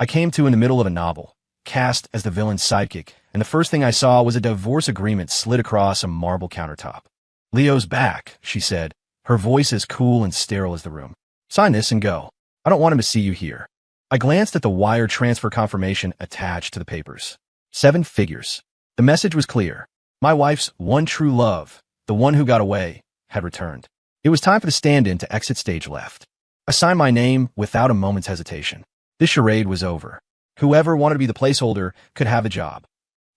I came to in the middle of a novel, cast as the villain's sidekick, and the first thing I saw was a divorce agreement slid across a marble countertop. "Leo's back," she said, her voice as cool and sterile as the room. "Sign this and go. I don't want him to see you here." I glanced at the wire transfer confirmation attached to the papers. 7 figures. The message was clear. My wife's one true love, the one who got away, had returned. It was time for the stand-in to exit stage left. I signed my name without a moment's hesitation. This charade was over. Whoever wanted to be the placeholder could have a job.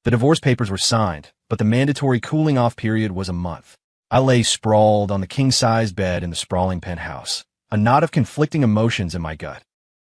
The divorce papers were signed, but the mandatory cooling-off period was a month. I lay sprawled on the king-sized bed in the sprawling penthouse, a knot of conflicting emotions in my gut.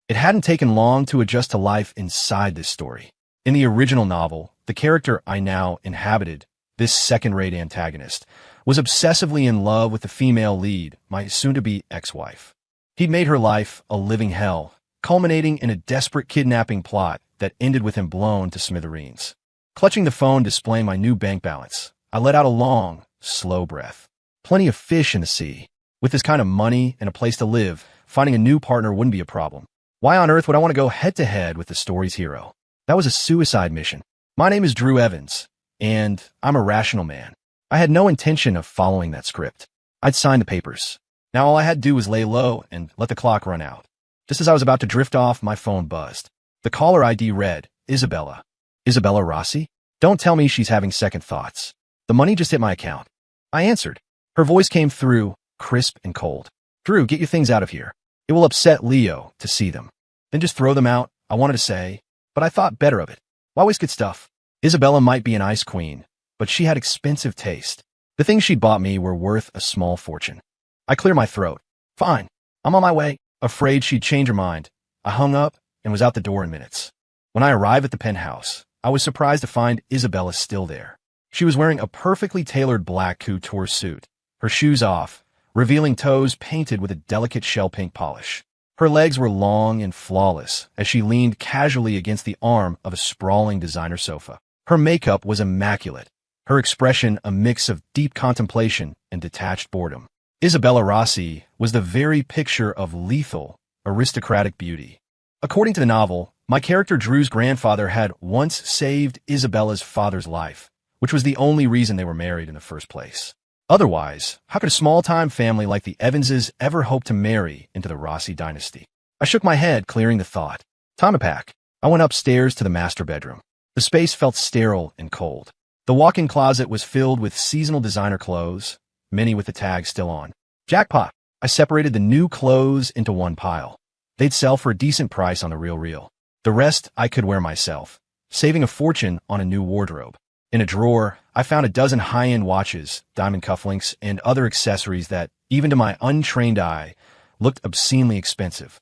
It hadn't taken long to adjust to life inside this story. In the original novel, the character I now inhabited, this second-rate antagonist, was obsessively in love with the female lead, my soon-to-be ex-wife. He'd made her life a living hell, culminating in a desperate kidnapping plot that ended with him blown to smithereens. Clutching the phone displaying my new bank balance, I let out a long, slow breath. Plenty of fish in the sea. With this kind of money and a place to live, finding a new partner wouldn't be a problem. Why on earth would I want to go head-to-head with the story's hero? That was a suicide mission. My name is Drew Evans, and I'm a rational man. I had no intention of following that script. I'd signed the papers. Now all I had to do was lay low and let the clock run out. Just as I was about to drift off, my phone buzzed. The caller ID read, Isabella. Isabella Rossi? Don't tell me she's having second thoughts. The money just hit my account. I answered. Her voice came through, crisp and cold. "Drew, get your things out of here. It will upset Leo to see them." "Then just throw them out," I wanted to say, but I thought better of it. Why waste good stuff? Isabella might be an ice queen, but she had expensive taste. The things she'd bought me were worth a small fortune. I cleared my throat. "Fine. I'm on my way." Afraid she'd change her mind, I hung up and was out the door in minutes. When I arrived at the penthouse, I was surprised to find Isabella still there. She was wearing a perfectly tailored black couture suit, her shoes off, revealing toes painted with a delicate shell-pink polish. Her legs were long and flawless as she leaned casually against the arm of a sprawling designer sofa. Her makeup was immaculate, her expression a mix of deep contemplation and detached boredom. Isabella Rossi was the very picture of lethal, aristocratic beauty. According to the novel, my character Drew's grandfather had once saved Isabella's father's life, which was the only reason they were married in the first place. Otherwise, how could a small-time family like the Evanses ever hope to marry into the Rossi dynasty? I shook my head, clearing the thought. Time to pack. I went upstairs to the master bedroom. The space felt sterile and cold. The walk-in closet was filled with seasonal designer clothes, many with the tags still on. Jackpot! I separated the new clothes into one pile. They'd sell for a decent price on the real. The rest I could wear myself, saving a fortune on a new wardrobe. In a drawer, I found a dozen high-end watches, diamond cufflinks, and other accessories that, even to my untrained eye, looked obscenely expensive.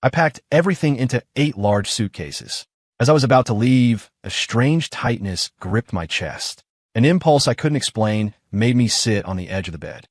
I packed everything into 8 large suitcases. As I was about to leave, a strange tightness gripped my chest. An impulse I couldn't explain made me sit on the edge of the bed.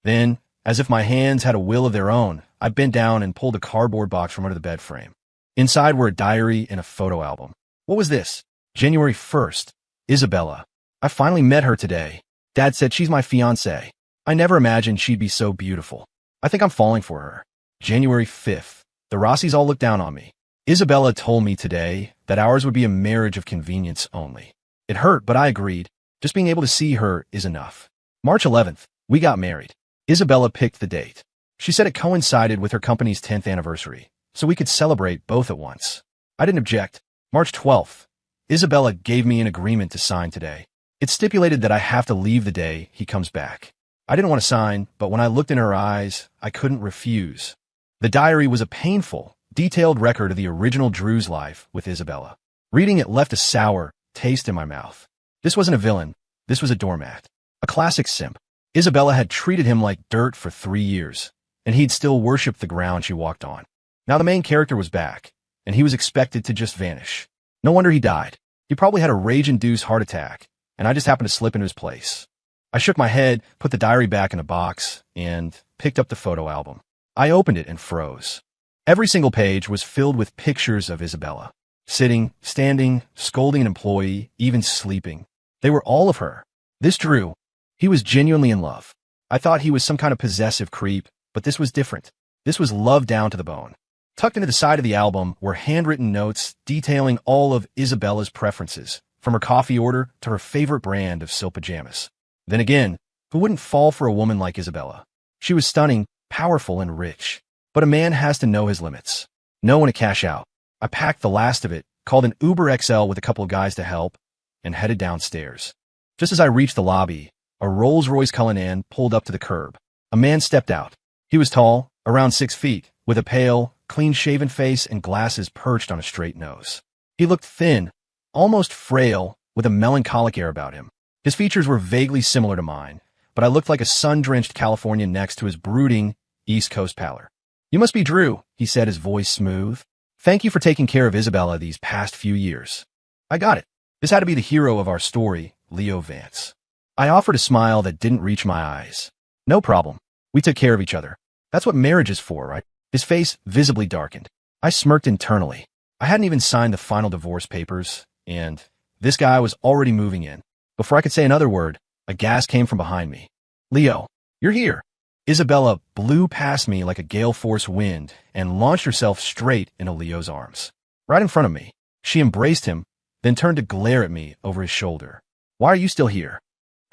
Then, as if my hands had a will of their own, I bent down and pulled a cardboard box from under the bed frame. Inside were a diary and a photo album. What was this? January 1st. Isabella. I finally met her today. Dad said she's my fiancée. I never imagined she'd be so beautiful. I think I'm falling for her. January 5th. The Rossis all looked down on me. Isabella told me today that ours would be a marriage of convenience only. It hurt, but I agreed. Just being able to see her is enough. March 11th. We got married. Isabella picked the date. She said it coincided with her company's 10th anniversary, so we could celebrate both at once. I didn't object. March 12th. Isabella gave me an agreement to sign today. It stipulated that I have to leave the day he comes back. I didn't want to sign, but when I looked in her eyes, I couldn't refuse. The diary was a painful, detailed record of the original Drew's life with Isabella. Reading it left a sour taste in my mouth. This wasn't a villain. This was a doormat. A classic simp. Isabella had treated him like dirt for 3 years, and he'd still worshipped the ground she walked on. Now the main character was back, and he was expected to just vanish. No wonder he died. He probably had a rage-induced heart attack, and I just happened to slip into his place. I shook my head, put the diary back in a box, and picked up the photo album. I opened it and froze. Every single page was filled with pictures of Isabella. Sitting, standing, scolding an employee, even sleeping. They were all of her. This Drew. He was genuinely in love. I thought he was some kind of possessive creep, but this was different. This was love down to the bone. Tucked into the side of the album were handwritten notes detailing all of Isabella's preferences, from her coffee order to her favorite brand of silk pajamas. Then again, who wouldn't fall for a woman like Isabella? She was stunning, powerful, and rich. But a man has to know his limits. Know when to cash out. I packed the last of it, called an Uber XL with a couple of guys to help, and headed downstairs. Just as I reached the lobby, a Rolls-Royce Cullinan pulled up to the curb. A man stepped out. He was tall, around 6 feet, with a pale, clean-shaven face and glasses perched on a straight nose. He looked thin, almost frail, with a melancholic air about him. His features were vaguely similar to mine, but I looked like a sun-drenched Californian next to his brooding East Coast pallor. "You must be Drew," he said, his voice smooth. "Thank you for taking care of Isabella these past few years." I got it. This had to be the hero of our story, Leo Vance. I offered a smile that didn't reach my eyes. "No problem. We took care of each other. That's what marriage is for, right?" His face visibly darkened. I smirked internally. I hadn't even signed the final divorce papers, and this guy was already moving in. Before I could say another word, a gasp came from behind me. "Leo, you're here." Isabella blew past me like a gale-force wind and launched herself straight into Leo's arms. Right in front of me, she embraced him, then turned to glare at me over his shoulder. "Why are you still here?"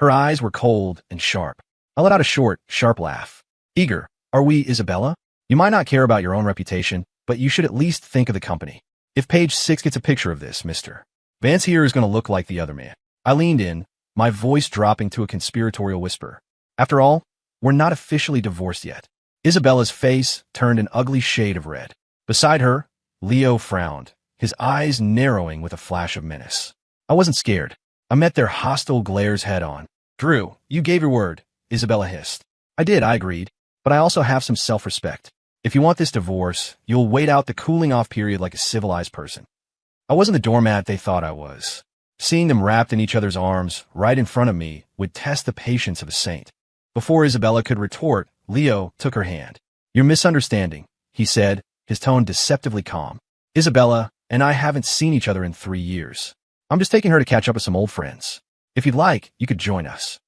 Her eyes were cold and sharp. I let out a short, sharp laugh. "Eager, are we, Isabella? You might not care about your own reputation, but you should at least think of the company. If page 6 gets a picture of this, Mr. Vance here is going to look like the other man." I leaned in, my voice dropping to a conspiratorial whisper. "After all, we're not officially divorced yet." Isabella's face turned an ugly shade of red. Beside her, Leo frowned, his eyes narrowing with a flash of menace. I wasn't scared. I met their hostile glares head-on. "Drew, you gave your word," Isabella hissed. "I did," I agreed, "but I also have some self-respect. If you want this divorce, you'll wait out the cooling-off period like a civilized person." I wasn't the doormat they thought I was. Seeing them wrapped in each other's arms right in front of me would test the patience of a saint. Before Isabella could retort, Leo took her hand. "You're misunderstanding," he said, his tone deceptively calm. "Isabella and I haven't seen each other in 3 years. I'm just taking her to catch up with some old friends. If you'd like, you could join us."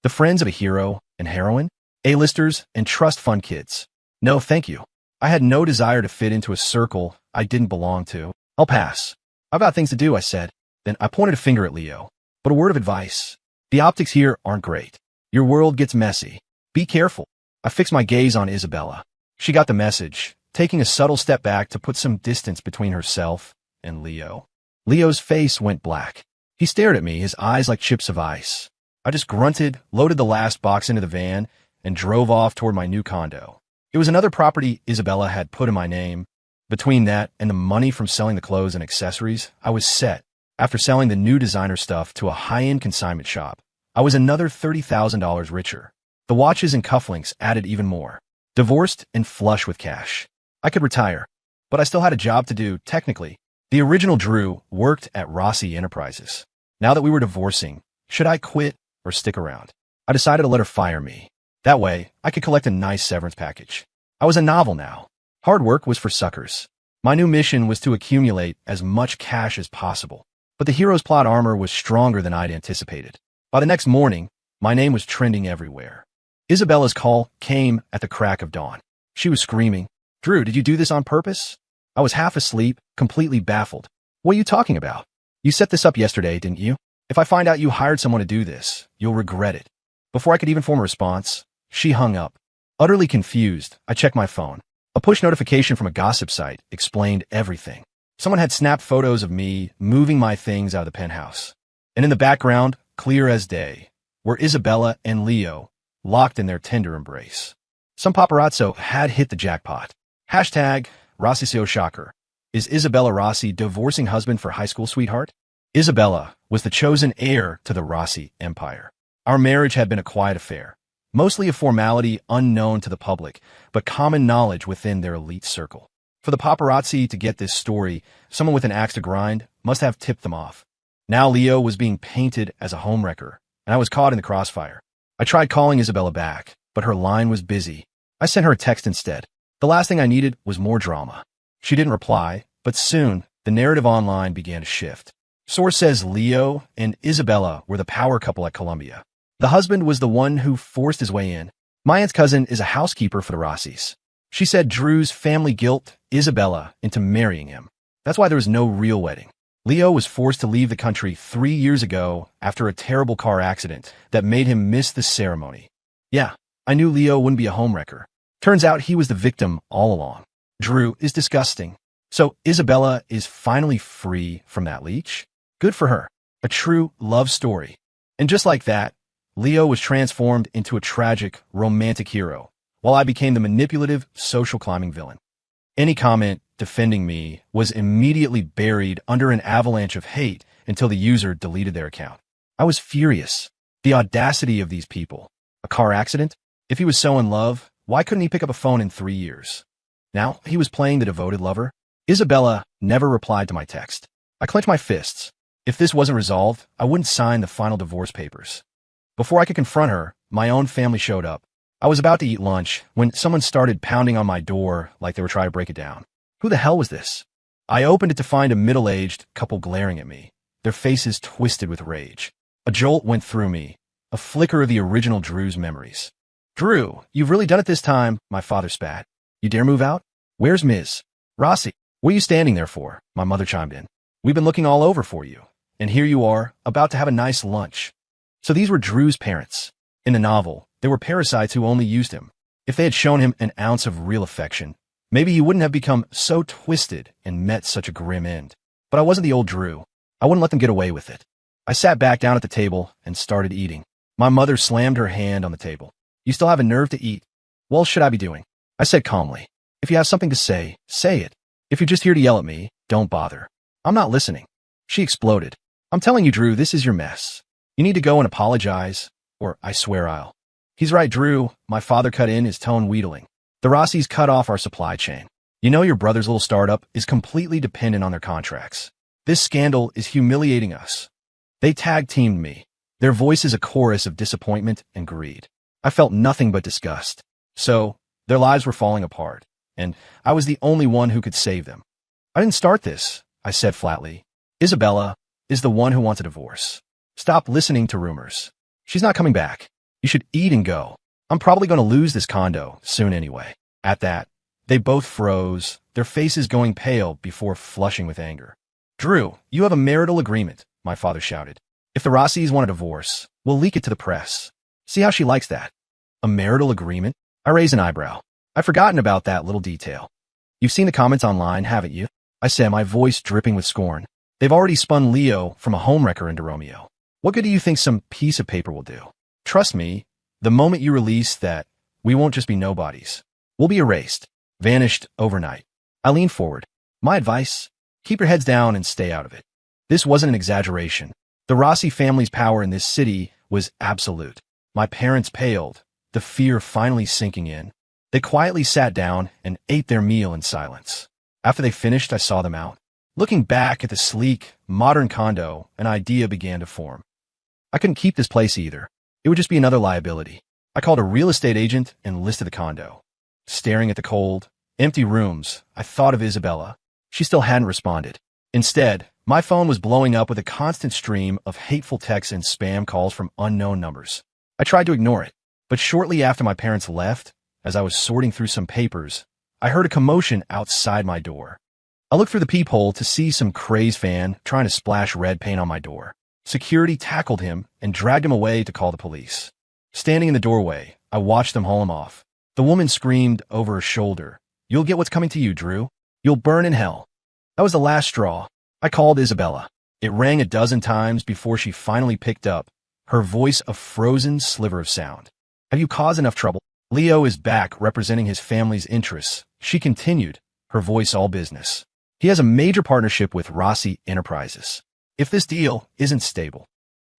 The friends of a hero and heroine? A-listers and trust fund kids. No, thank you. I had no desire to fit into a circle I didn't belong to. "I'll pass. I've got things to do," I said. Then I pointed a finger at Leo. "But a word of advice. The optics here aren't great. Your world gets messy. Be careful." I fixed my gaze on Isabella. She got the message, taking a subtle step back to put some distance between herself and Leo. Leo's face went black. He stared at me, his eyes like chips of ice. I just grunted, loaded the last box into the van, and drove off toward my new condo. It was another property Isabella had put in my name. Between that and the money from selling the clothes and accessories, I was set. After selling the new designer stuff to a high-end consignment shop, I was another $30,000 richer. The watches and cufflinks added even more. Divorced and flush with cash. I could retire, but I still had a job to do, technically. The original Drew worked at Rossi Enterprises. Now that we were divorcing, should I quit or stick around? I decided to let her fire me. That way, I could collect a nice severance package. I was a novel now. Hard work was for suckers. My new mission was to accumulate as much cash as possible. But the hero's plot armor was stronger than I'd anticipated. By the next morning, my name was trending everywhere. Isabella's call came at the crack of dawn. She was screaming, "Drew, did you do this on purpose?" I was half asleep, completely baffled. "What are you talking about? You set this up yesterday, didn't you? If I find out you hired someone to do this, you'll regret it." Before I could even form a response, she hung up. Utterly confused, I checked my phone. A push notification from a gossip site explained everything. Someone had snapped photos of me moving my things out of the penthouse. And in the background, clear as day, were Isabella and Leo, locked in their tender embrace. Some paparazzo had hit the jackpot. Hashtag Rossisio Shocker. Is Isabella Rossi divorcing husband for high school sweetheart? Isabella was the chosen heir to the Rossi empire. Our marriage had been a quiet affair, mostly a formality unknown to the public, but common knowledge within their elite circle. For the paparazzi to get this story, someone with an axe to grind must have tipped them off. Now Leo was being painted as a homewrecker, and I was caught in the crossfire. I tried calling Isabella back, but her line was busy. I sent her a text instead. The last thing I needed was more drama. She didn't reply, but soon the narrative online began to shift. Source says Leo and Isabella were the power couple at Columbia. The husband was the one who forced his way in. My aunt's cousin is a housekeeper for the Rossis. She said Drew's family guilt Isabella into marrying him. That's why there was no real wedding. Leo was forced to leave the country 3 years ago after a terrible car accident that made him miss the ceremony. Yeah, I knew Leo wouldn't be a homewrecker. Turns out he was the victim all along. Drew is disgusting. So Isabella is finally free from that leech? Good for her. A true love story. And just like that, Leo was transformed into a tragic, romantic hero, while I became the manipulative, social climbing villain. Any comment defending me was immediately buried under an avalanche of hate until the user deleted their account. I was furious. The audacity of these people. A car accident? If he was so in love, why couldn't he pick up a phone in 3 years? Now he was playing the devoted lover. Isabella never replied to my text. I clenched my fists. If this wasn't resolved, I wouldn't sign the final divorce papers. Before I could confront her, my own family showed up. I was about to eat lunch when someone started pounding on my door like they were trying to break it down. Who the hell was this? I opened it to find a middle-aged couple glaring at me, their faces twisted with rage. A jolt went through me, a flicker of the original Drew's memories. Drew, you've really done it this time, my father spat. You dare move out? Where's Ms. Rossi? What are you standing there for? My mother chimed in. We've been looking all over for you. And here you are, about to have a nice lunch. So these were Drew's parents. In the novel, there were parasites who only used him. If they had shown him an ounce of real affection, maybe he wouldn't have become so twisted and met such a grim end. But I wasn't the old Drew. I wouldn't let them get away with it. I sat back down at the table and started eating. My mother slammed her hand on the table. You still have a nerve to eat? What else should I be doing? I said calmly. If you have something to say, say it. If you're just here to yell at me, don't bother. I'm not listening. She exploded. I'm telling you, Drew, this is your mess. You need to go and apologize, or I swear I'll. He's right, Drew. My father cut in, his tone wheedling. The Rossis cut off our supply chain. You know your brother's little startup is completely dependent on their contracts. This scandal is humiliating us. They tag-teamed me. Their voice is a chorus of disappointment and greed. I felt nothing but disgust. So, their lives were falling apart, and I was the only one who could save them. I didn't start this, I said flatly. Isabella is the one who wants a divorce. Stop listening to rumors. She's not coming back. You should eat and go. I'm probably going to lose this condo soon anyway. At that, they both froze, their faces going pale before flushing with anger. Drew, you have a marital agreement, my father shouted. If the Rossis want a divorce, we'll leak it to the press. See how she likes that. A marital agreement? I raised an eyebrow. I'd forgotten about that little detail. You've seen the comments online, haven't you? I said, my voice dripping with scorn. They've already spun Leo from a homewrecker into Romeo. What good do you think some piece of paper will do? Trust me, the moment you release that, we won't just be nobodies. We'll be erased, vanished overnight. I leaned forward. My advice? Keep your heads down and stay out of it. This wasn't an exaggeration. The Rossi family's power in this city was absolute. My parents paled, the fear finally sinking in. They quietly sat down and ate their meal in silence. After they finished, I saw them out. Looking back at the sleek, modern condo, an idea began to form. I couldn't keep this place either. It would just be another liability. I called a real estate agent and listed the condo. Staring at the cold, empty rooms, I thought of Isabella. She still hadn't responded. Instead, my phone was blowing up with a constant stream of hateful texts and spam calls from unknown numbers. I tried to ignore it, but shortly after my parents left, as I was sorting through some papers, I heard a commotion outside my door. I looked through the peephole to see some crazed fan trying to splash red paint on my door. Security tackled him and dragged him away to call the police. Standing in the doorway, I watched them haul him off. The woman screamed over her shoulder, "You'll get what's coming to you, Drew. You'll burn in hell." That was the last straw. I called Isabella. It rang a dozen times before she finally picked up, her voice a frozen sliver of sound. "Have you caused enough trouble? Leo is back representing his family's interests," she continued, her voice all business. "He has a major partnership with Rossi Enterprises. If this deal isn't stable..."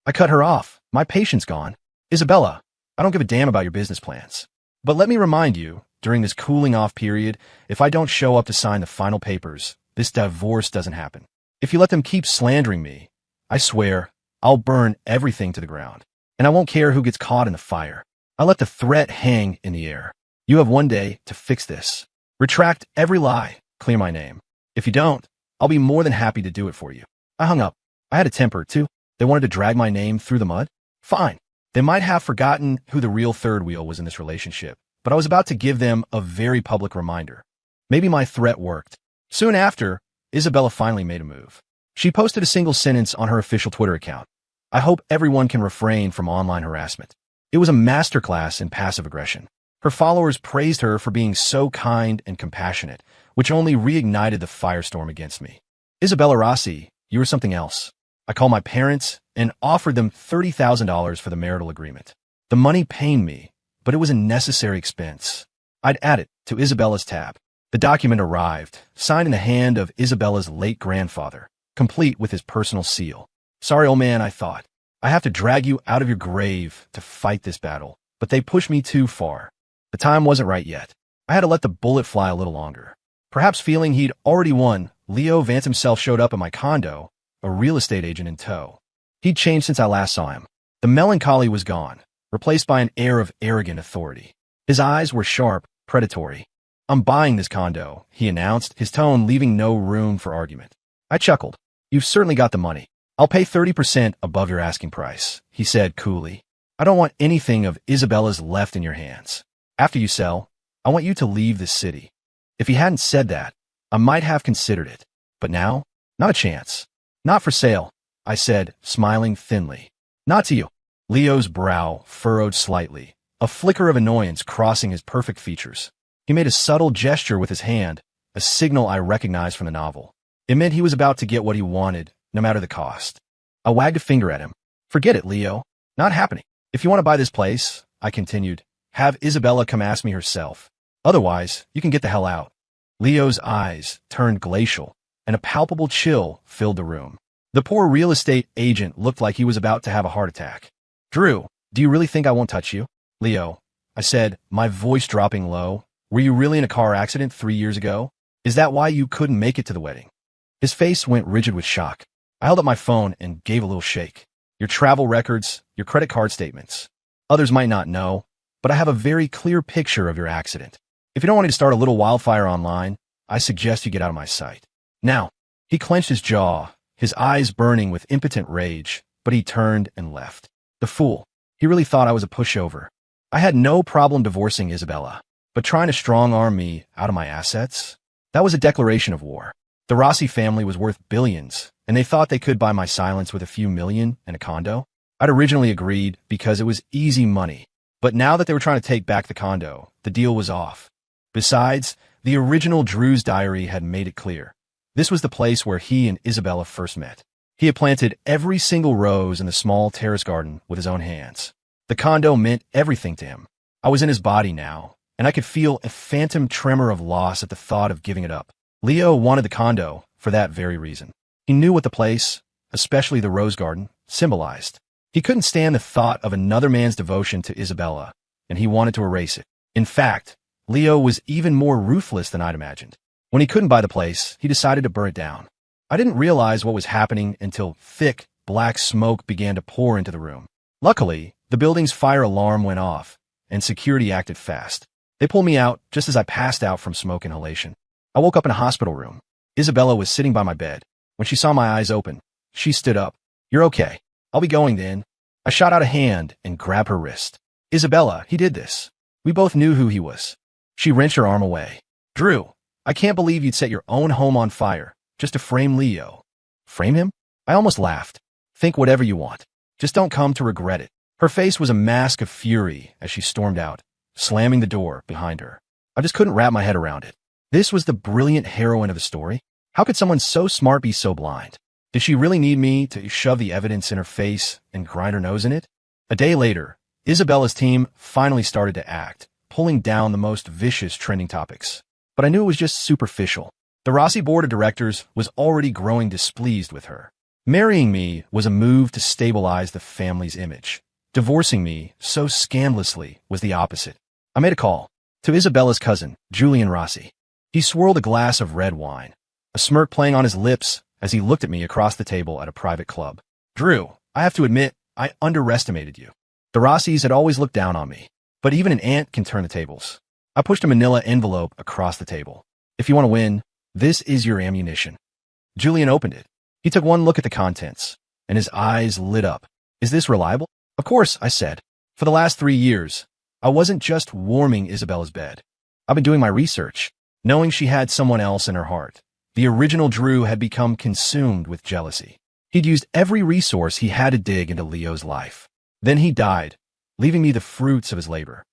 I cut her off, my patience gone. "Isabella, I don't give a damn about your business plans. But let me remind you, during this cooling off period, if I don't show up to sign the final papers, this divorce doesn't happen. If you let them keep slandering me, I swear, I'll burn everything to the ground. And I won't care who gets caught in the fire. I let the threat hang in the air. You have one day to fix this. Retract every lie, clear my name. If you don't, I'll be more than happy to do it for you." I hung up. I had a temper, too. They wanted to drag my name through the mud? Fine. They might have forgotten who the real third wheel was in this relationship, but I was about to give them a very public reminder. Maybe my threat worked. Soon after, Isabella finally made a move. She posted a single sentence on her official Twitter account. I hope everyone can refrain from online harassment. It was a masterclass in passive aggression. Her followers praised her for being so kind and compassionate, which only reignited the firestorm against me. Isabella Rossi, you were something else. I called my parents and offered them $30,000 for the marital agreement. The money pained me, but it was a necessary expense. I'd add it to Isabella's tab. The document arrived, signed in the hand of Isabella's late grandfather, complete with his personal seal. Sorry, old man, I thought. I have to drag you out of your grave to fight this battle, but they pushed me too far. The time wasn't right yet. I had to let the bullet fly a little longer. Perhaps feeling he'd already won, Leo Vance himself showed up at my condo, a real estate agent in tow. He'd changed since I last saw him. The melancholy was gone, replaced by an air of arrogant authority. His eyes were sharp, predatory. I'm buying this condo, he announced, his tone leaving no room for argument. I chuckled. You've certainly got the money. I'll pay 30% above your asking price, he said coolly. I don't want anything of Isabella's left in your hands. After you sell, I want you to leave this city. If he hadn't said that, I might have considered it. But now, not a chance. Not for sale, I said, smiling thinly. Not to you. Leo's brow furrowed slightly, a flicker of annoyance crossing his perfect features. He made a subtle gesture with his hand, a signal I recognized from the novel. It meant he was about to get what he wanted, no matter the cost. I wagged a finger at him. Forget it, Leo. Not happening. If you want to buy this place, I continued, have Isabella come ask me herself. Otherwise, you can get the hell out. Leo's eyes turned glacial, and a palpable chill filled the room. The poor real estate agent looked like he was about to have a heart attack. Drew, do you really think I won't touch you? Leo, I said, my voice dropping low. Were you really in a car accident 3 years ago? Is that why you couldn't make it to the wedding? His face went rigid with shock. I held up my phone and gave a little shake. Your travel records, your credit card statements. Others might not know, but I have a very clear picture of your accident. If you don't want me to start a little wildfire online, I suggest you get out of my sight. Now, he clenched his jaw, his eyes burning with impotent rage, but he turned and left. The fool. He really thought I was a pushover. I had no problem divorcing Isabella, but trying to strong-arm me out of my assets? That was a declaration of war. The Rossi family was worth billions, and they thought they could buy my silence with a few million and a condo. I'd originally agreed because it was easy money, but now that they were trying to take back the condo, the deal was off. Besides, the original Drew's diary had made it clear. This was the place where he and Isabella first met. He had planted every single rose in the small terrace garden with his own hands. The condo meant everything to him. I was in his body now, and I could feel a phantom tremor of loss at the thought of giving it up. Leo wanted the condo for that very reason. He knew what the place, especially the rose garden, symbolized. He couldn't stand the thought of another man's devotion to Isabella, and he wanted to erase it. In fact, Leo was even more ruthless than I'd imagined. When he couldn't buy the place, he decided to burn it down. I didn't realize what was happening until thick, black smoke began to pour into the room. Luckily, the building's fire alarm went off, and security acted fast. They pulled me out just as I passed out from smoke inhalation. I woke up in a hospital room. Isabella was sitting by my bed. When she saw my eyes open, she stood up. You're okay. I'll be going then. I shot out a hand and grabbed her wrist. Isabella, he did this. We both knew who he was. She wrenched her arm away. Drew, I can't believe you'd set your own home on fire just to frame Leo. Frame him? I almost laughed. Think whatever you want. Just don't come to regret it. Her face was a mask of fury as she stormed out, slamming the door behind her. I just couldn't wrap my head around it. This was the brilliant heroine of the story? How could someone so smart be so blind? Did she really need me to shove the evidence in her face and grind her nose in it? A day later, Isabella's team finally started to act, pulling down the most vicious trending topics. But I knew it was just superficial. The Rossi board of directors was already growing displeased with her. Marrying me was a move to stabilize the family's image. Divorcing me so scandalously was the opposite. I made a call to Isabella's cousin, Julian Rossi. He swirled a glass of red wine, a smirk playing on his lips as he looked at me across the table at a private club. Drew, I have to admit, I underestimated you. The Rossis had always looked down on me, but even an ant can turn the tables. I pushed a manila envelope across the table. If you want to win, this is your ammunition. Julian opened it. He took one look at the contents, and his eyes lit up. Is this reliable? Of course, I said. For the last 3 years, I wasn't just warming Isabella's bed. I've been doing my research. knowing she had someone else in her heart. The original Drew had become consumed with jealousy. He'd used every resource he had to dig into Leo's life. Then he died, leaving me the fruits of his labor.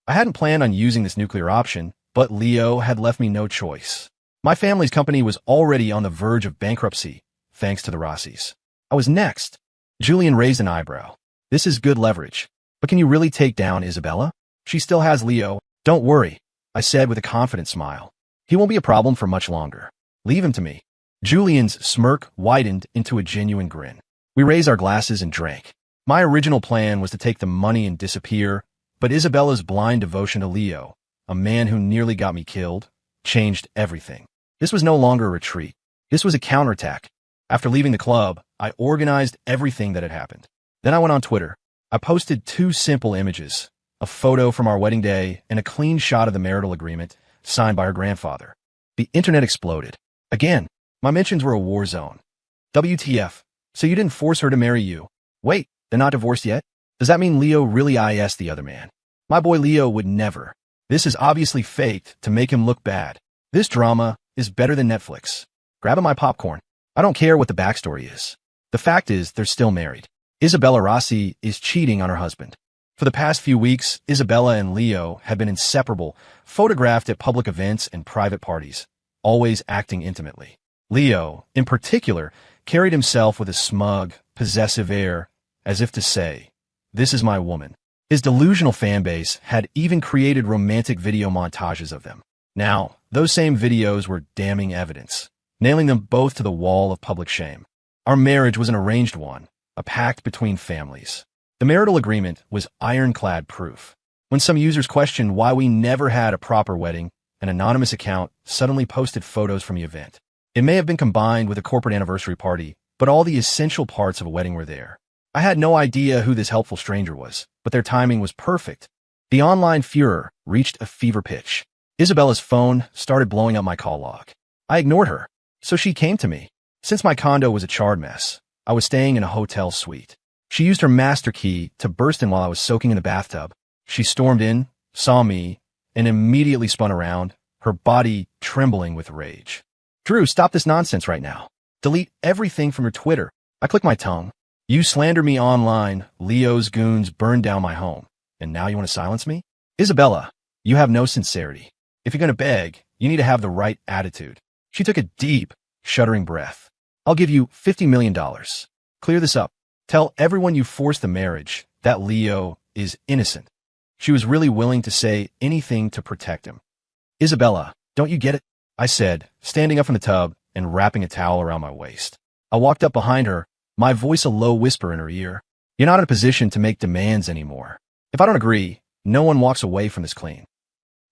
I hadn't planned on using this nuclear option, but Leo had left me no choice. My family's company was already on the verge of bankruptcy, thanks to the Rossis. I was next. Julian raised an eyebrow. This is good leverage. But can you really take down Isabella? She still has Leo. Don't worry, I said with a confident smile. He won't be a problem for much longer. Leave him to me. Julian's smirk widened into a genuine grin. We raised our glasses and drank. My original plan was to take the money and disappear, but Isabella's blind devotion to Leo, a man who nearly got me killed, changed everything. This was no longer a retreat. This was a counterattack. After leaving the club, I organized everything that had happened. Then I went on Twitter. I posted 2 simple images, a photo from our wedding day and a clean shot of the marital agreement signed by her grandfather. The internet exploded. Again, my mentions were a war zone. WTF, so you didn't force her to marry you? Wait, they're not divorced yet? Does that mean Leo really IS'd the other man? My boy Leo would never. This is obviously faked to make him look bad. This drama is better than Netflix. Grabbing my popcorn. I don't care what the backstory is. The fact is, they're still married. Isabella Rossi is cheating on her husband. For the past few weeks, Isabella and Leo have been inseparable, photographed at public events and private parties, always acting intimately. Leo, in particular, carried himself with a smug, possessive air, as if to say, "This is my woman." His delusional fanbase had even created romantic video montages of them. Now, those same videos were damning evidence, nailing them both to the wall of public shame. Our marriage was an arranged one, a pact between families. The marital agreement was ironclad proof. When some users questioned why we never had a proper wedding, an anonymous account suddenly posted photos from the event. It may have been combined with a corporate anniversary party, but all the essential parts of a wedding were there. I had no idea who this helpful stranger was, but their timing was perfect. The online furor reached a fever pitch. Isabella's phone started blowing up my call log. I ignored her, so she came to me. Since my condo was a charred mess, I was staying in a hotel suite. She used her master key to burst in while I was soaking in the bathtub. She stormed in, saw me, and immediately spun around, her body trembling with rage. "Drew, stop this nonsense right now. Delete everything from your Twitter." I clicked my tongue. "You slander me online, Leo's goons burned down my home, and now you want to silence me? Isabella, you have no sincerity. If you're going to beg, you need to have the right attitude." She took a deep, shuddering breath. "I'll give you $50 million. Clear this up. Tell everyone you forced the marriage, that Leo is innocent." She was really willing to say anything to protect him. "Isabella, don't you get it?" I said, standing up from the tub and wrapping a towel around my waist. I walked up behind her, my voice a low whisper in her ear. "You're not in a position to make demands anymore. If I don't agree, no one walks away from this clean.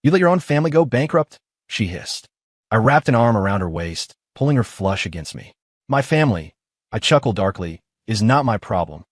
You let your own family go bankrupt?" she hissed. I wrapped an arm around her waist, pulling her flush against me. "My family," I chuckled darkly, "is not my problem."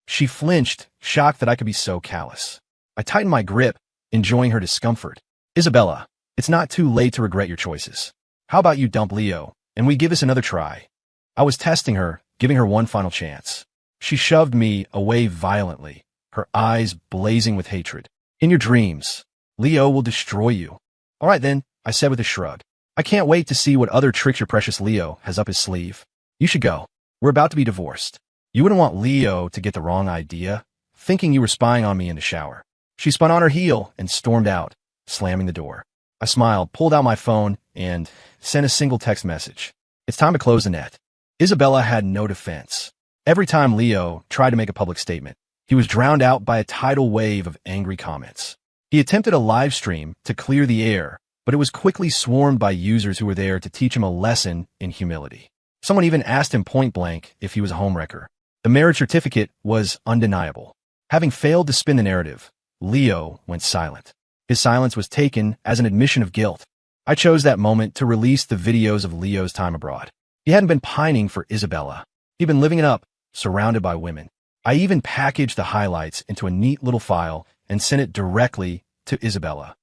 She flinched, shocked that I could be so callous. I tightened my grip, enjoying her discomfort. "Isabella, it's not too late to regret your choices. How about you dump Leo, and we give this another try?" I was testing her, giving her one final chance. She shoved me away violently, her eyes blazing with hatred. "In your dreams, Leo will destroy you." "All right then," I said with a shrug. "I can't wait to see what other tricks your precious Leo has up his sleeve. You should go. We're about to be divorced. You wouldn't want Leo to get the wrong idea, thinking you were spying on me in the shower." She spun on her heel and stormed out, slamming the door. I smiled, pulled out my phone, and sent a single text message. "It's time to close the net." Isabella had no defense. Every time Leo tried to make a public statement, he was drowned out by a tidal wave of angry comments. He attempted a live stream to clear the air, but it was quickly swarmed by users who were there to teach him a lesson in humility. Someone even asked him point blank if he was a homewrecker. The marriage certificate was undeniable. Having failed to spin the narrative, Leo went silent. His silence was taken as an admission of guilt. I chose that moment to release the videos of Leo's time abroad. He hadn't been pining for Isabella. He'd been living it up, surrounded by women. I even packaged the highlights into a neat little file and sent it directly to Isabella.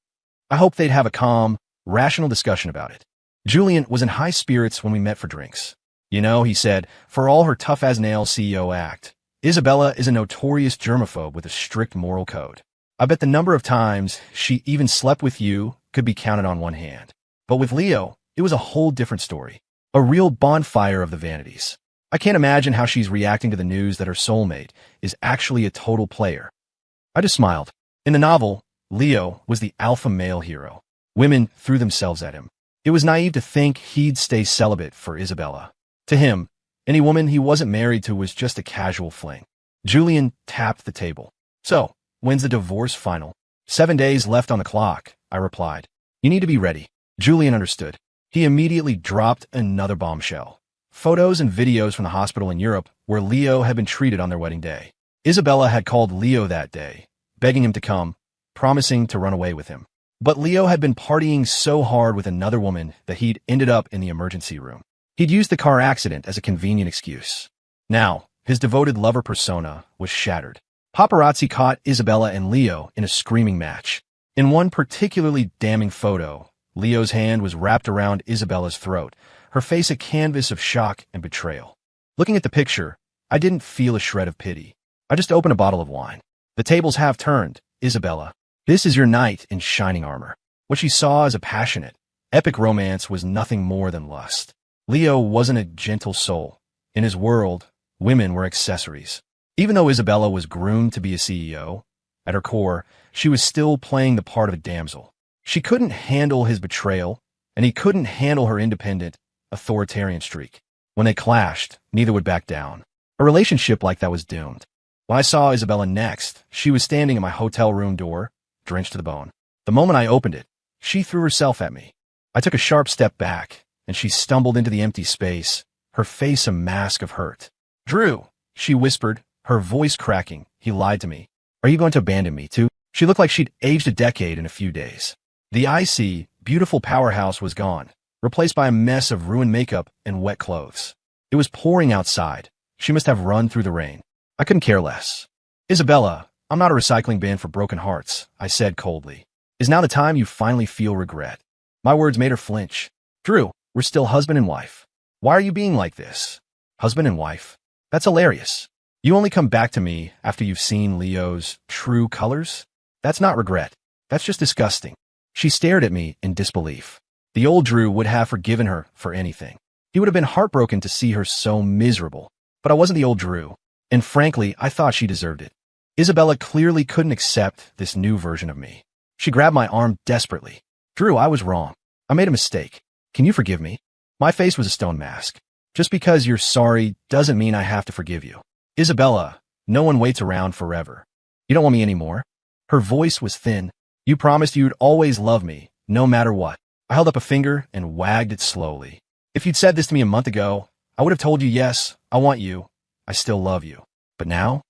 I hoped they'd have a calm, rational discussion about it. Julian was in high spirits when we met for drinks. "You know," he said, "for all her tough-as-nails CEO act, Isabella is a notorious germaphobe with a strict moral code. I bet the number of times she even slept with you could be counted on one hand. But with Leo, it was a whole different story. A real bonfire of the vanities. I can't imagine how she's reacting to the news that her soulmate is actually a total player. I just smiled. In the novel, Leo was the alpha male hero. Women threw themselves at him. It was naive to think he'd stay celibate for Isabella. To him, any woman he wasn't married to was just a casual fling. Julian tapped the table. So, when's the divorce final? 7 days left on the clock, I replied. You need to be ready. Julian understood. He immediately dropped another bombshell. Photos and videos from the hospital in Europe where Leo had been treated on their wedding day. Isabella had called Leo that day, begging him to come, promising to run away with him. But Leo had been partying so hard with another woman that he'd ended up in the emergency room. He'd used the car accident as a convenient excuse. Now, his devoted lover persona was shattered. Paparazzi caught Isabella and Leo in a screaming match. In one particularly damning photo, Leo's hand was wrapped around Isabella's throat, her face a canvas of shock and betrayal. Looking at the picture, I didn't feel a shred of pity. I just opened a bottle of wine. The tables have turned, Isabella. This is your knight in shining armor. What she saw as a passionate, epic romance was nothing more than lust. Leo wasn't a gentle soul. In his world, women were accessories. Even though Isabella was groomed to be a CEO, at her core, she was still playing the part of a damsel. She couldn't handle his betrayal, and he couldn't handle her independent, authoritarian streak. When they clashed, neither would back down. A relationship like that was doomed. When I saw Isabella next, she was standing at my hotel room door, drenched to the bone. The moment I opened it, she threw herself at me. I took a sharp step back, and she stumbled into the empty space, her face a mask of hurt. Drew, she whispered, her voice cracking. He lied to me. Are you going to abandon me, too? She looked like she'd aged a decade in a few days. The icy, beautiful powerhouse was gone, replaced by a mess of ruined makeup and wet clothes. It was pouring outside. She must have run through the rain. I couldn't care less. Isabella, I'm not a recycling bin for broken hearts, I said coldly. Is now the time you finally feel regret? My words made her flinch. Drew, we're still husband and wife. Why are you being like this? Husband and wife? That's hilarious. You only come back to me after you've seen Leo's true colors? That's not regret. That's just disgusting. She stared at me in disbelief. The old Drew would have forgiven her for anything. He would have been heartbroken to see her so miserable. But I wasn't the old Drew, and frankly, I thought she deserved it. Isabella clearly couldn't accept this new version of me. She grabbed my arm desperately. Drew, I was wrong. I made a mistake. Can you forgive me? My face was a stone mask. Just because you're sorry doesn't mean I have to forgive you. Isabella, no one waits around forever. You don't want me anymore? Her voice was thin. You promised you'd always love me, no matter what. I held up a finger and wagged it slowly. If you'd said this to me a month ago, I would have told you, yes, I want you. I still love you. But now,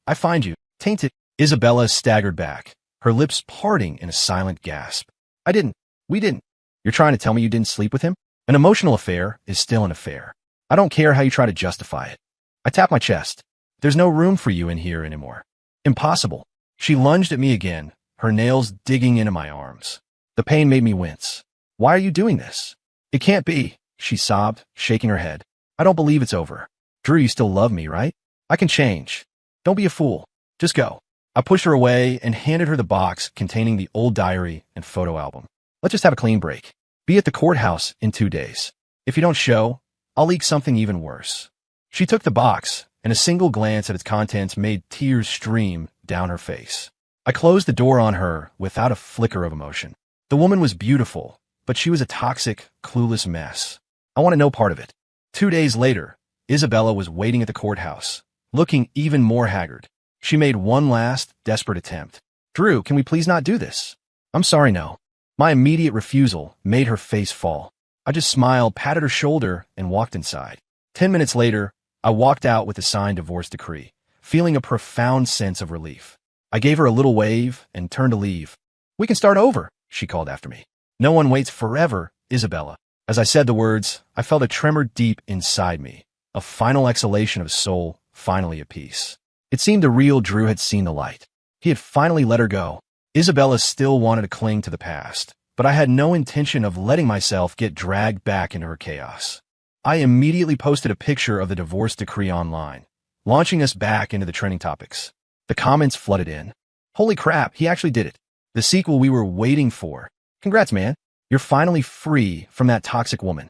I find you tainted. Isabella staggered back, her lips parting in a silent gasp. We didn't. You're trying to tell me you didn't sleep with him? An emotional affair is still an affair. I don't care how you try to justify it. I tapped my chest. There's no room for you in here anymore. Impossible. She lunged at me again, her nails digging into my arms. The pain made me wince. Why are you doing this? It can't be, she sobbed, shaking her head. I don't believe it's over. Drew, you still love me, right? I can change. Don't be a fool. Just go. I pushed her away and handed her the box containing the old diary and photo album. Let's just have a clean break. Be at the courthouse in 2 days. If you don't show, I'll leak something even worse. She took the box, and a single glance at its contents made tears stream down her face. I closed the door on her without a flicker of emotion. The woman was beautiful, but she was a toxic, clueless mess. I wanted no part of it. 2 days later, Isabella was waiting at the courthouse, looking even more haggard. She made one last, desperate attempt. Drew, can we please not do this? I'm sorry, no. My immediate refusal made her face fall. I just smiled, patted her shoulder, and walked inside. 10 minutes later, I walked out with the signed divorce decree, feeling a profound sense of relief. I gave her a little wave and turned to leave. We can start over, she called after me. No one waits forever, Isabella. As I said the words, I felt a tremor deep inside me, a final exhalation of soul, finally at peace. It seemed the real Drew had seen the light. He had finally let her go. Isabella still wanted to cling to the past, but I had no intention of letting myself get dragged back into her chaos. I immediately posted a picture of the divorce decree online, launching us back into the trending topics. The comments flooded in. Holy crap, he actually did it. The sequel we were waiting for. Congrats, man. You're finally free from that toxic woman.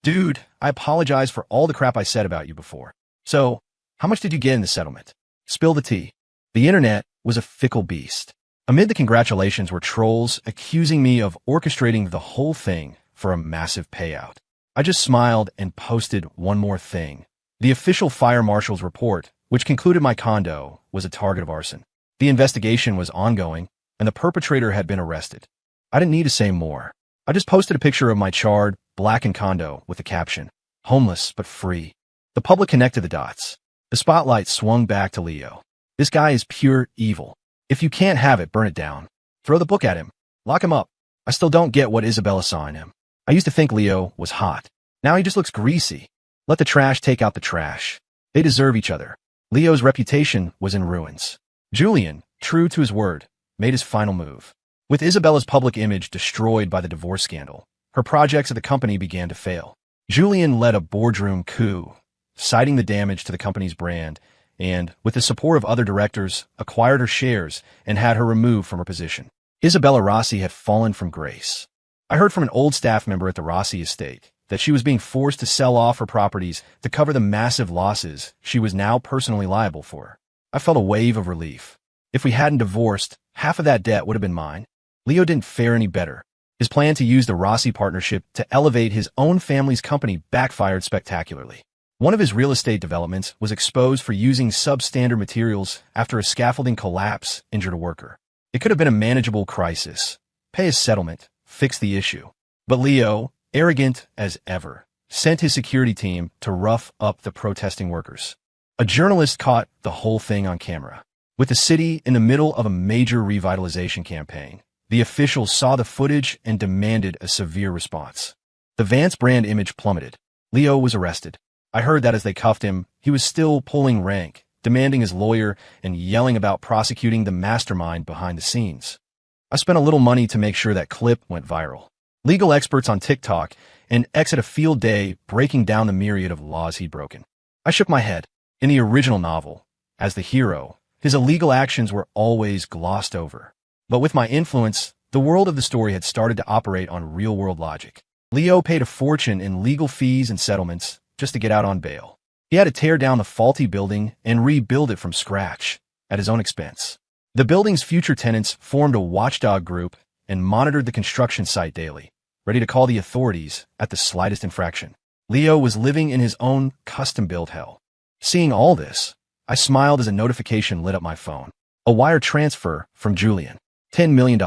Dude, I apologize for all the crap I said about you before. So, how much did you get in the settlement? Spill the tea. The internet was a fickle beast. Amid the congratulations were trolls accusing me of orchestrating the whole thing for a massive payout. I just smiled and posted one more thing. The official fire marshal's report, which concluded my condo was a target of arson. The investigation was ongoing, and the perpetrator had been arrested. I didn't need to say more. I just posted a picture of my charred, blackened condo with the caption, "Homeless but free." The public connected the dots. The spotlight swung back to Leo. This guy is pure evil. If you can't have it, burn it down. Throw the book at him. Lock him up. I still don't get what Isabella saw in him. I used to think Leo was hot. Now he just looks greasy. Let the trash take out the trash. They deserve each other. Leo's reputation was in ruins. Julian, true to his word, made his final move. With Isabella's public image destroyed by the divorce scandal, her projects at the company began to fail. Julian led a boardroom coup, citing the damage to the company's brand, and, with the support of other directors, acquired her shares and had her removed from her position. Isabella Rossi had fallen from grace. I heard from an old staff member at the Rossi estate that she was being forced to sell off her properties to cover the massive losses she was now personally liable for. I felt a wave of relief. If we hadn't divorced, half of that debt would have been mine. Leo didn't fare any better. His plan to use the Rossi partnership to elevate his own family's company backfired spectacularly. One of his real estate developments was exposed for using substandard materials after a scaffolding collapse injured a worker. It could have been a manageable crisis. Pay a settlement, fix the issue. But Leo, arrogant as ever, sent his security team to rough up the protesting workers. A journalist caught the whole thing on camera. With the city in the middle of a major revitalization campaign, the officials saw the footage and demanded a severe response. The Vance brand image plummeted. Leo was arrested. I heard that as they cuffed him, he was still pulling rank, demanding his lawyer and yelling about prosecuting the mastermind behind the scenes. I spent a little money to make sure that clip went viral. Legal experts on TikTok and X had a field day breaking down the myriad of laws he'd broken. I shook my head. In the original novel, as the hero, his illegal actions were always glossed over. But with my influence, the world of the story had started to operate on real-world logic. Leo paid a fortune in legal fees and settlements just to get out on bail. He had to tear down the faulty building and rebuild it from scratch, at his own expense. The building's future tenants formed a watchdog group and monitored the construction site daily, ready to call the authorities at the slightest infraction. Leo was living in his own custom-built hell. Seeing all this, I smiled as a notification lit up my phone. A wire transfer from Julian. $10 million.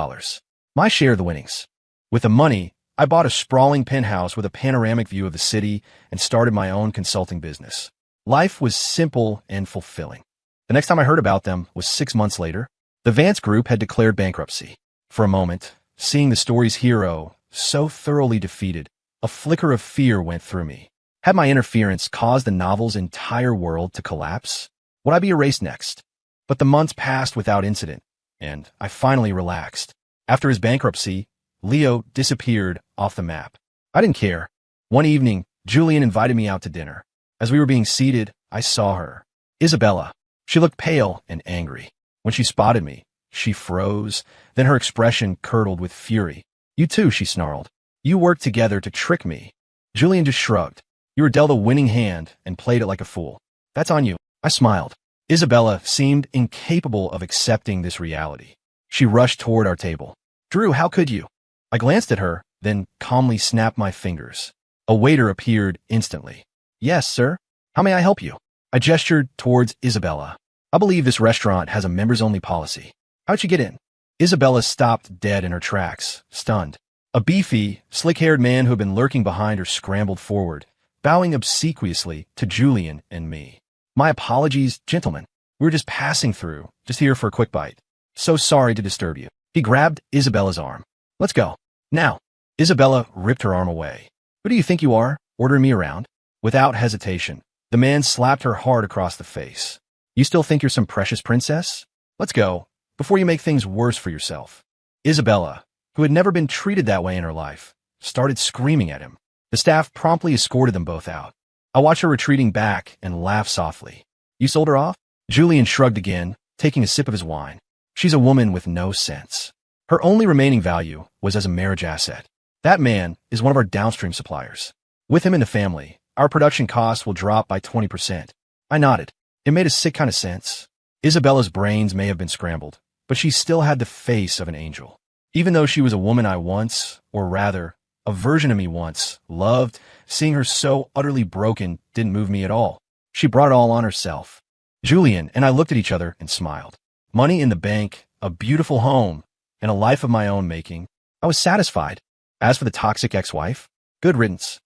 My share of the winnings. With the money, I bought a sprawling penthouse with a panoramic view of the city and started my own consulting business. Life was simple and fulfilling. The next time I heard about them was 6 months later. The Vance Group had declared bankruptcy. For a moment, seeing the story's hero so thoroughly defeated, a flicker of fear went through me. Had my interference caused the novel's entire world to collapse? Would I be erased next? But the months passed without incident, and I finally relaxed. After his bankruptcy, Leo disappeared off the map. I didn't care. One evening, Julian invited me out to dinner. As we were being seated, I saw her. Isabella. She looked pale and angry. When she spotted me, she froze, then her expression curdled with fury. "You too," she snarled. "You worked together to trick me." Julian just shrugged. "You were dealt a winning hand and played it like a fool. That's on you." I smiled. Isabella seemed incapable of accepting this reality. She rushed toward our table. "Drew, how could you?" I glanced at her, then calmly snapped my fingers. A waiter appeared instantly. "Yes, sir. How may I help you?" I gestured towards Isabella. "I believe this restaurant has a members-only policy. How'd you get in?" Isabella stopped dead in her tracks, stunned. A beefy, slick-haired man who had been lurking behind her scrambled forward, bowing obsequiously to Julian and me. "My apologies, gentlemen. We were just passing through, just here for a quick bite. So sorry to disturb you." He grabbed Isabella's arm. "Let's go. Now." Isabella ripped her arm away. "Who do you think you are, ordering me around?" Without hesitation, the man slapped her hard across the face. "You still think you're some precious princess? Let's go, before you make things worse for yourself." Isabella, who had never been treated that way in her life, started screaming at him. The staff promptly escorted them both out. I watched her retreating back and laughed softly. "You sold her off?" Julian shrugged again, taking a sip of his wine. She's a woman with no sense. Her only remaining value was as a marriage asset. That man is one of our downstream suppliers. With him in the family, our production costs will drop by 20%. I nodded. It made a sick kind of sense. Isabella's brains may have been scrambled, but she still had the face of an angel. Even though she was a woman I once, or rather, a version of me once, loved, seeing her so utterly broken didn't move me at all. She brought it all on herself. Julian and I looked at each other and smiled. Money in the bank, a beautiful home, and a life of my own making. I was satisfied. As for the toxic ex-wife, good riddance.